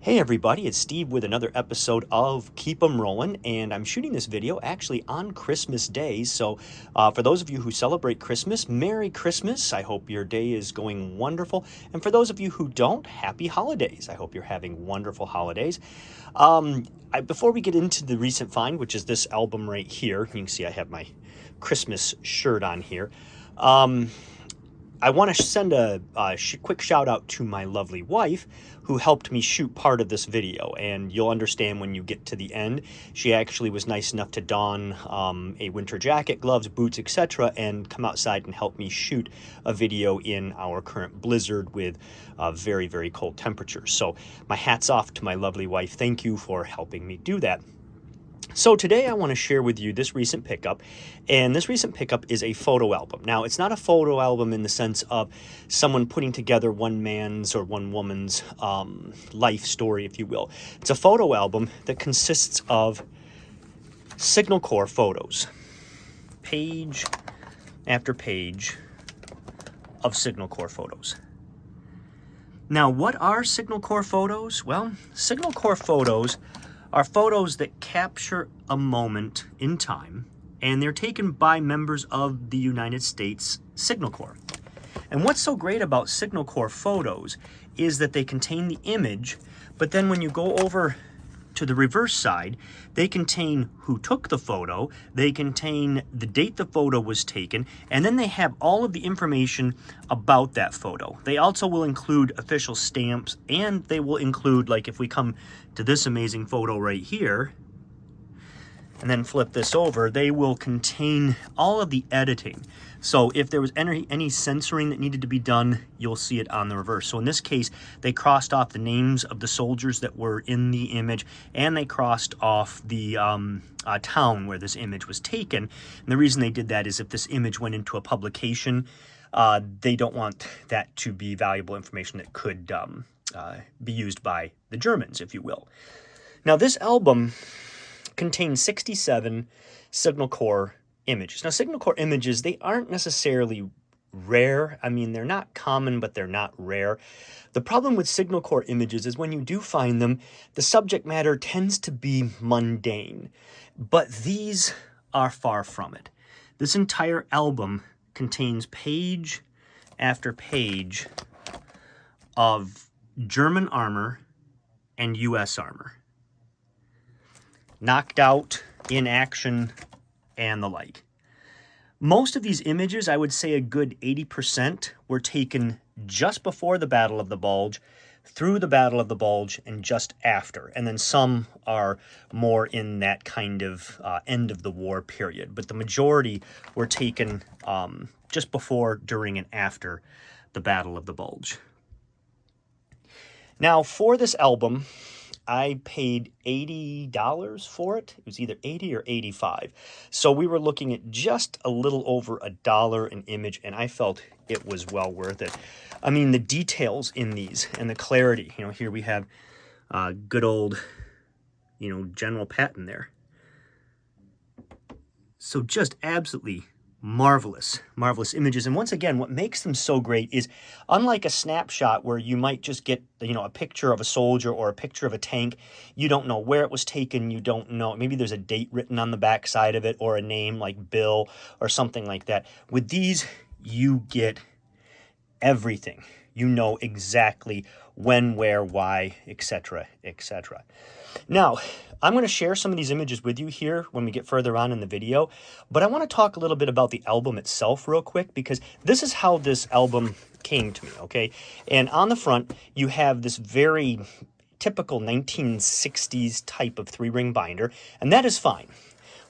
Hey everybody, it's Steve with another episode of Keep 'em Rollin', and I'm shooting this video actually on Christmas Day. So for those of you who celebrate Christmas, Merry Christmas. I hope your day is going wonderful. And for those of you who don't, Happy Holidays. I hope you're having wonderful holidays. Before we get into the recent find, which is this album right here, you can see I have my Christmas shirt on here. I want to send a quick shout out to my lovely wife who helped me shoot part of this video, and you'll understand when you get to the end. She actually was nice enough to don a winter jacket, gloves, boots, etc., and come outside and help me shoot a video in our current blizzard with very, very cold temperatures. So my hat's off to my lovely wife. Thank you for helping me do that. So today I want to share with you this recent pickup, and this recent pickup is a photo album. Now, it's not a photo album in the sense of someone putting together one man's or one woman's life story, if you will. It's a photo album that consists of Signal Corps photos, page after page of Signal Corps photos. Now, what are Signal Corps photos? Well, Signal Corps photos are photos that capture a moment in time, and they're taken by members of the United States Signal Corps. And what's so great about Signal Corps photos is that they contain the image, but then when you go over to the reverse side, they contain who took the photo, they contain the date the photo was taken, and then they have all of the information about that photo. They also will include official stamps, and they will include, like if we come to this amazing photo right here, and then flip this over, they will contain all of the editing. So if there was any censoring that needed to be done, you'll see it on the reverse. So in this case, they crossed off the names of the soldiers that were in the image, and they crossed off the town where this image was taken. And the reason they did that is if this image went into a publication, they don't want that to be valuable information that could be used by the Germans, if you will. Now, this album contains 67 Signal Corps images. Now, Signal Corps images, they aren't necessarily rare. I mean, they're not common, but they're not rare. The problem with Signal Corps images is when you do find them, the subject matter tends to be mundane. But these are far from it. This entire album contains page after page of German armor and U.S. armor, knocked out, in action, and the like. Most of these images, I would say a good 80%, were taken just before the Battle of the Bulge, through the Battle of the Bulge, and just after. And then some are more in that kind of end of the war period. But the majority were taken just before, during, and after the Battle of the Bulge. Now, for this album, I paid $80 for it. It was either $80 or $85. So we were looking at just a little over $1 an image, and I felt it was well worth it. I mean, the details in these and the clarity. You know, here we have good old, General Patton there. So just absolutely marvelous images. And once again, what makes them so great is, unlike a snapshot where you might just get, a picture of a soldier or a picture of a tank, you don't know where it was taken, you don't know, maybe there's a date written on the back side of it or a name like Bill or something like that. With these, you get everything. You know exactly when, where, why, etc., etc. Now, I'm going to share some of these images with you here when we get further on in the video, but I want to talk a little bit about the album itself real quick, because this is how this album came to me, okay? And on the front, you have this very typical 1960s type of 3-ring binder, and that is fine.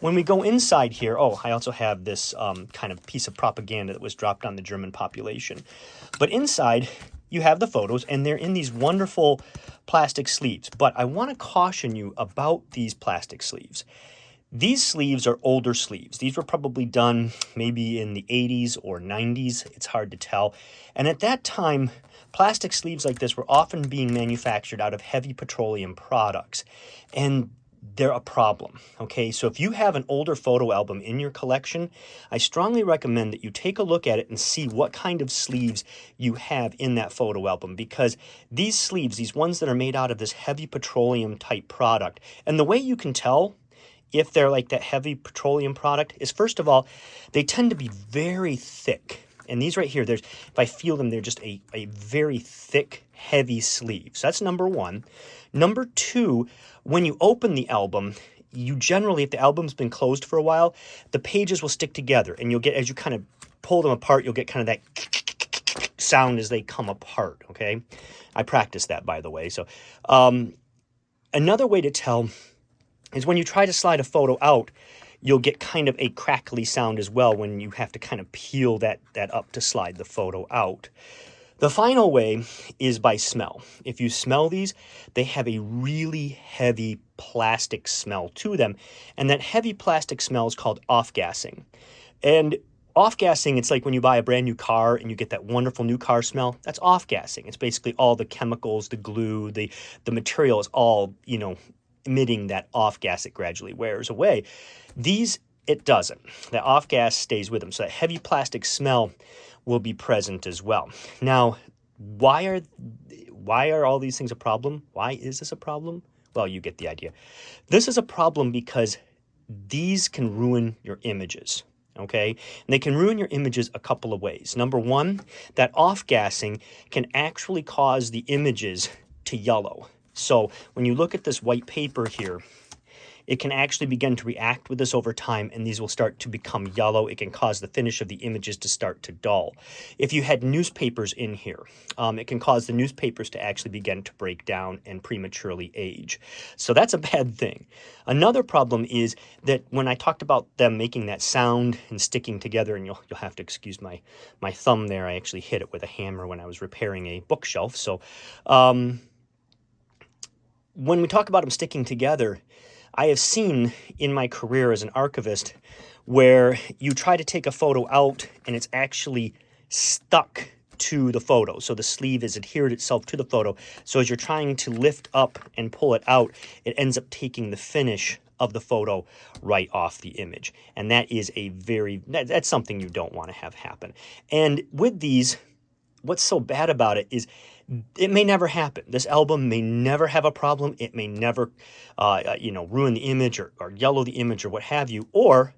When we go inside here, I also have this kind of piece of propaganda that was dropped on the German population. But inside, you have the photos, and they're in these wonderful plastic sleeves. But I want to caution you about these plastic sleeves. These sleeves are older sleeves. These were probably done maybe in the 80s or 90s. It's hard to tell. And at that time, plastic sleeves like this were often being manufactured out of heavy petroleum products. And they're a problem, okay? So if you have an older photo album in your collection, I strongly recommend that you take a look at it and see what kind of sleeves you have in that photo album, because these sleeves, these ones that are made out of this heavy petroleum type product, and the way you can tell if they're like that heavy petroleum product is, first of all, they tend to be very thick. And these right here, if I feel them, they're just a very thick, heavy sleeve. So that's number one. Number two, when you open the album, you generally, if the album's been closed for a while, the pages will stick together. And you'll get, as you kind of pull them apart, you'll get kind of that sound as they come apart, okay? I practiced that, by the way. So another way to tell is when you try to slide a photo out, you'll get kind of a crackly sound as well when you have to kind of peel that up to slide the photo out. The final way is by smell. If you smell these, they have a really heavy plastic smell to them, and that heavy plastic smell is called off-gassing. And off-gassing, it's like when you buy a brand new car and you get that wonderful new car smell. That's off-gassing. It's basically all the chemicals, the glue, the material is all, emitting that off gas. It gradually wears away. These, it doesn't. The off gas stays with them. So that heavy plastic smell will be present as well. Now, why are all these things a problem? Why is this a problem? Well, you get the idea. This is a problem because these can ruin your images. Okay, and they can ruin your images a couple of ways. Number one, that off-gassing can actually cause the images to yellow. So when you look at this white paper here, it can actually begin to react with this over time, and these will start to become yellow. It can cause the finish of the images to start to dull. If you had newspapers in here, it can cause the newspapers to actually begin to break down and prematurely age. So that's a bad thing. Another problem is that when I talked about them making that sound and sticking together, and you'll have to excuse my thumb there. I actually hit it with a hammer when I was repairing a bookshelf. So when we talk about them sticking together, I have seen in my career as an archivist where you try to take a photo out and it's actually stuck to the photo. So the sleeve has adhered itself to the photo. So as you're trying to lift up and pull it out, it ends up taking the finish of the photo right off the image. And that is that's something you don't want to have happen. And with these, what's so bad about it is it may never happen. This album may never have a problem. It may never, ruin the image or yellow the image or what have you. Or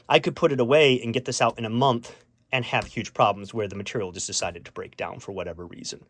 I could put it away and get this out in a month and have huge problems where the material just decided to break down for whatever reason.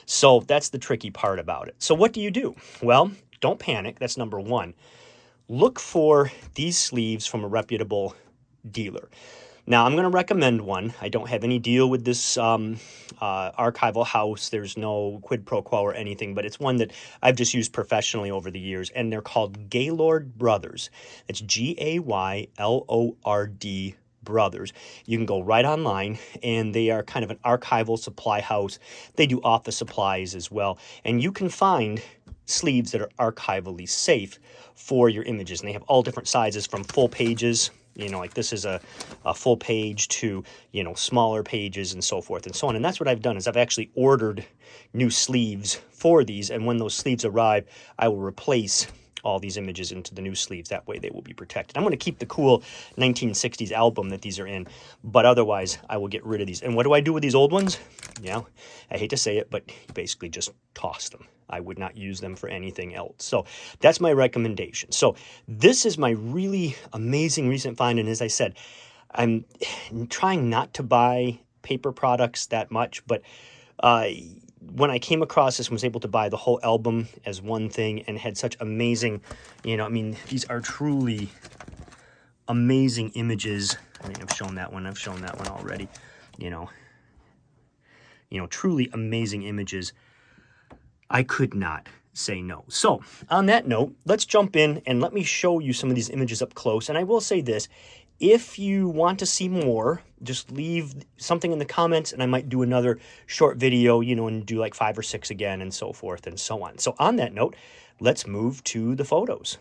So that's the tricky part about it. So what do you do? Well, don't panic. That's number one. Look for these sleeves from a reputable dealer. Now, I'm going to recommend one. I don't have any deal with this archival house. There's no quid pro quo or anything, but it's one that I've just used professionally over the years, and they're called Gaylord Brothers. It's Gaylord Brothers. You can go right online, and they are kind of an archival supply house. They do office supplies as well, and you can find sleeves that are archivally safe for your images, and they have all different sizes from full pages, like this is a full page, to, smaller pages and so forth and so on. And that's what I've done, is I've actually ordered new sleeves for these. And when those sleeves arrive, I will replace all these images into the new sleeves. That way they will be protected. I'm going to keep the cool 1960s album that these are in, but otherwise I will get rid of these. And what do I do with these old ones? I hate to say it, but you basically just toss them. I would not use them for anything else. So that's my recommendation. So this is my really amazing recent find. And as I said, I'm trying not to buy paper products that much, but when I came across this and was able to buy the whole album as one thing and had such amazing, these are truly amazing images. I mean, I've shown that one already, truly amazing images. I could not say no. So on that note, let's jump in and let me show you some of these images up close. And I will say this, if you want to see more, just leave something in the comments and I might do another short video, and do like 5 or 6 again and so forth and so on. So on that note, let's move to the photos.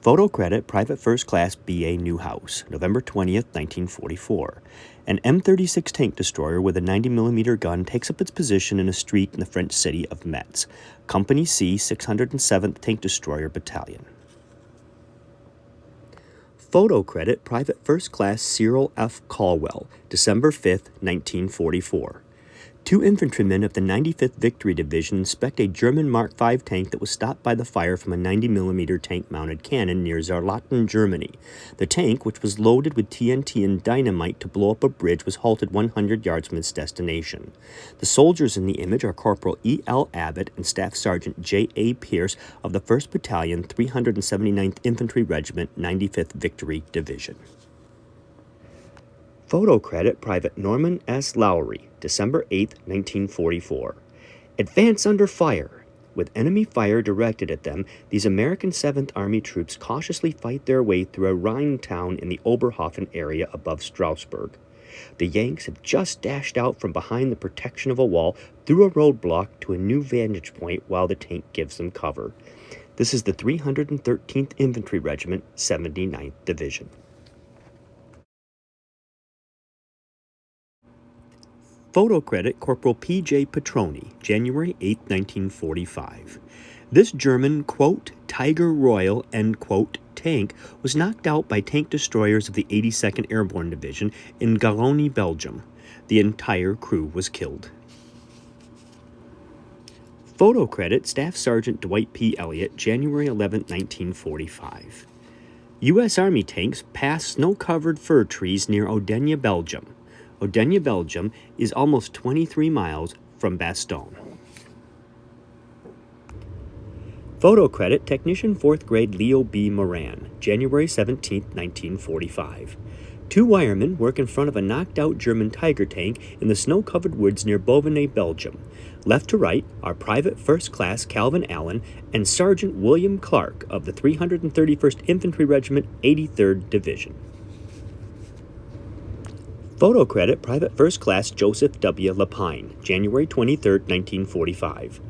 Photo credit, Private First Class B.A. Newhouse, November 20th, 1944. An M36 tank destroyer with a 90mm gun takes up its position in a street in the French city of Metz. Company C, 607th Tank Destroyer Battalion. Photo credit Private First Class Cyril F. Caldwell, December 5, 1944. Two infantrymen of the 95th Victory Division inspect a German Mark V tank that was stopped by the fire from a 90mm tank-mounted cannon near Saarland, Germany. The tank, which was loaded with TNT and dynamite to blow up a bridge, was halted 100 yards from its destination. The soldiers in the image are Corporal E. L. Abbott and Staff Sergeant J. A. Pierce of the 1st Battalion, 379th Infantry Regiment, 95th Victory Division. Photo credit Private Norman S. Lowry, December 8, 1944. Advance under fire. With enemy fire directed at them, these American 7th Army troops cautiously fight their way through a Rhine town in the Oberhofen area above Strasbourg. The Yanks have just dashed out from behind the protection of a wall through a roadblock to a new vantage point while the tank gives them cover. This is the 313th Infantry Regiment, 79th Division. Photo credit Corporal P.J. Petroni, January 8, 1945. This German, quote, Tiger Royal, end quote, tank was knocked out by tank destroyers of the 82nd Airborne Division in Garonne, Belgium. The entire crew was killed. Photo credit Staff Sergeant Dwight P. Elliott, January 11, 1945. U.S. Army tanks pass snow-covered fir trees near Audegne, Belgium. Audegne, Belgium is almost 23 miles from Bastogne. Photo credit Technician 4th Grade Leo B. Moran, January 17, 1945. Two wiremen work in front of a knocked-out German Tiger tank in the snow-covered woods near Bovigny, Belgium. Left to right are Private First Class Calvin Allen and Sergeant William Clark of the 331st Infantry Regiment, 83rd Division. Photo credit Private First Class Joseph W. Lapine, January 23, 1945.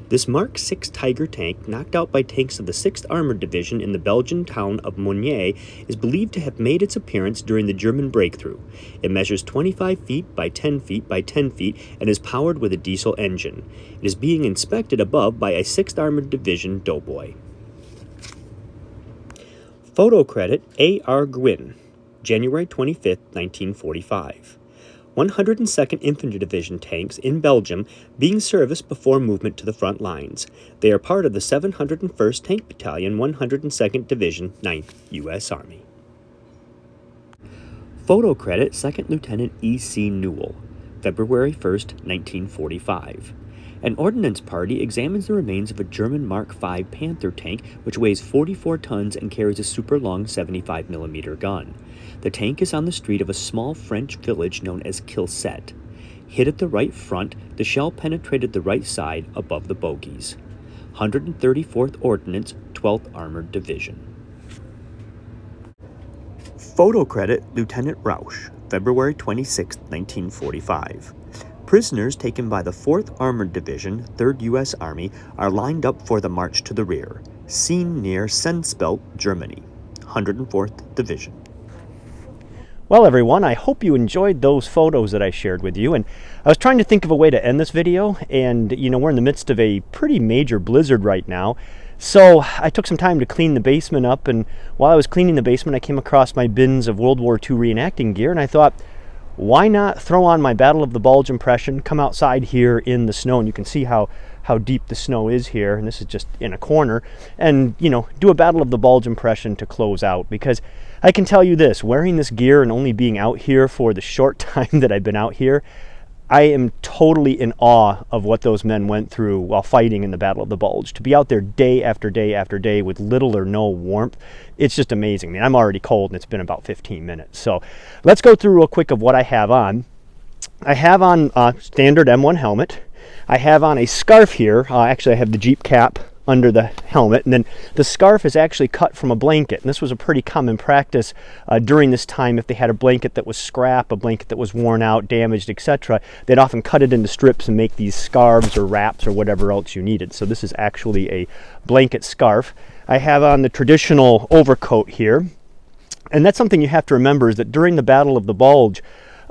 This Mark VI Tiger tank, knocked out by tanks of the 6th Armored Division in the Belgian town of Monnier, is believed to have made its appearance during the German breakthrough. It measures 25 feet by 10 feet by 10 feet and is powered with a diesel engine. It is being inspected above by a 6th Armored Division doughboy. Photo credit A.R. Gwynn, January 25, 1945. 102nd Infantry Division tanks in Belgium being serviced before movement to the front lines. They are part of the 701st Tank Battalion, 102nd Division, 9th U.S. Army. Photo credit 2nd Lieutenant E.C. Newell, February 1, 1945. An ordnance party examines the remains of a German Mark V Panther tank which weighs 44 tons and carries a super-long 75mm gun. The tank is on the street of a small French village known as Kilset. Hit at the right front, the shell penetrated the right side above the bogies. 134th Ordnance, 12th Armored Division. Photo credit Lieutenant Rausch, February 26, 1945. Prisoners taken by the 4th Armored Division, 3rd U.S. Army, are lined up for the march to the rear. Seen near Sensspelt, Germany. 104th Division. Well, everyone, I hope you enjoyed those photos that I shared with you. And I was trying to think of a way to end this video. And, we're in the midst of a pretty major blizzard right now. So I took some time to clean the basement up. And while I was cleaning the basement, I came across my bins of World War II reenacting gear. And I thought, why not throw on my Battle of the Bulge impression, come outside here in the snow, and you can see how deep the snow is here, and this is just in a corner, and, do a Battle of the Bulge impression to close out, because I can tell you this, wearing this gear and only being out here for the short time that I've been out here, I am totally in awe of what those men went through while fighting in the Battle of the Bulge. To be out there day after day after day with little or no warmth, it's just amazing. I mean, I'm already cold and it's been about 15 minutes. So let's go through real quick of what I have on. I have on a standard M1 helmet. I have on a scarf here. Actually, I have the Jeep cap under the helmet, and then the scarf is actually cut from a blanket, and this was a pretty common practice during this time. If they had a blanket that was scrap, a blanket that was worn out, damaged, etc., they'd often cut it into strips and make these scarves or wraps or whatever else you needed. So this is actually a blanket scarf. I have on the traditional overcoat here, and that's something you have to remember, is that during the Battle of the Bulge,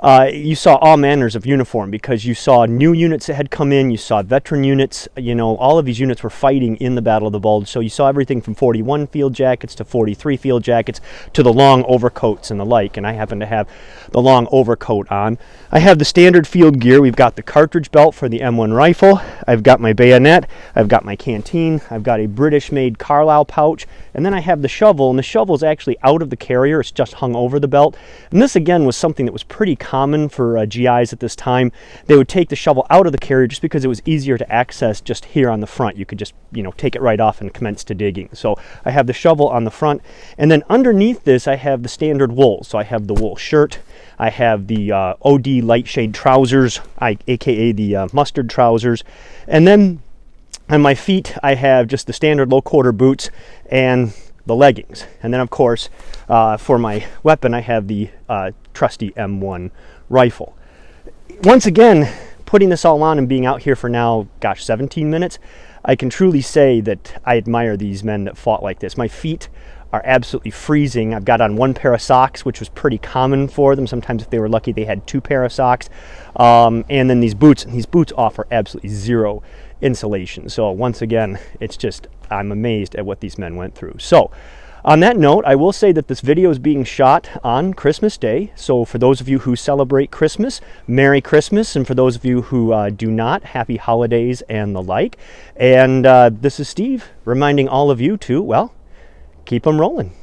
you saw all manners of uniform, because you saw new units that had come in, you saw veteran units, you know, all of these units were fighting in the Battle of the Bulge. So you saw everything from 41 field jackets to 43 field jackets to the long overcoats and the like, and I happen to have the long overcoat on. I have the standard field gear. We've got the cartridge belt for the M1 rifle, I've got my bayonet, I've got my canteen, I've got a British-made Carlisle pouch, and then I have the shovel, and the shovel is actually out of the carrier, it's just hung over the belt. And this again was something that was pretty common for GIs at this time. They would take the shovel out of the carrier just because it was easier to access just here on the front. You could just, you know, take it right off and commence to digging. So I have the shovel on the front, and then underneath this I have the standard wool. So I have the wool shirt, I have the OD light shade trousers, aka the mustard trousers, and then on my feet I have just the standard low quarter boots and the leggings. And then of course for my weapon I have the trusty M1 rifle. Once again, putting this all on and being out here for now, gosh, 17 minutes, I can truly say that I admire these men that fought like this. My feet are absolutely freezing. I've got on one pair of socks, which was pretty common for them. Sometimes if they were lucky, they had 2 pair of socks. And then these boots offer absolutely zero insulation. So once again, it's just, I'm amazed at what these men went through. So on that note, I will say that this video is being shot on Christmas Day. So for those of you who celebrate Christmas, Merry Christmas. And for those of you who do not, Happy Holidays and the like. And this is Steve reminding all of you to, well, keep them rolling.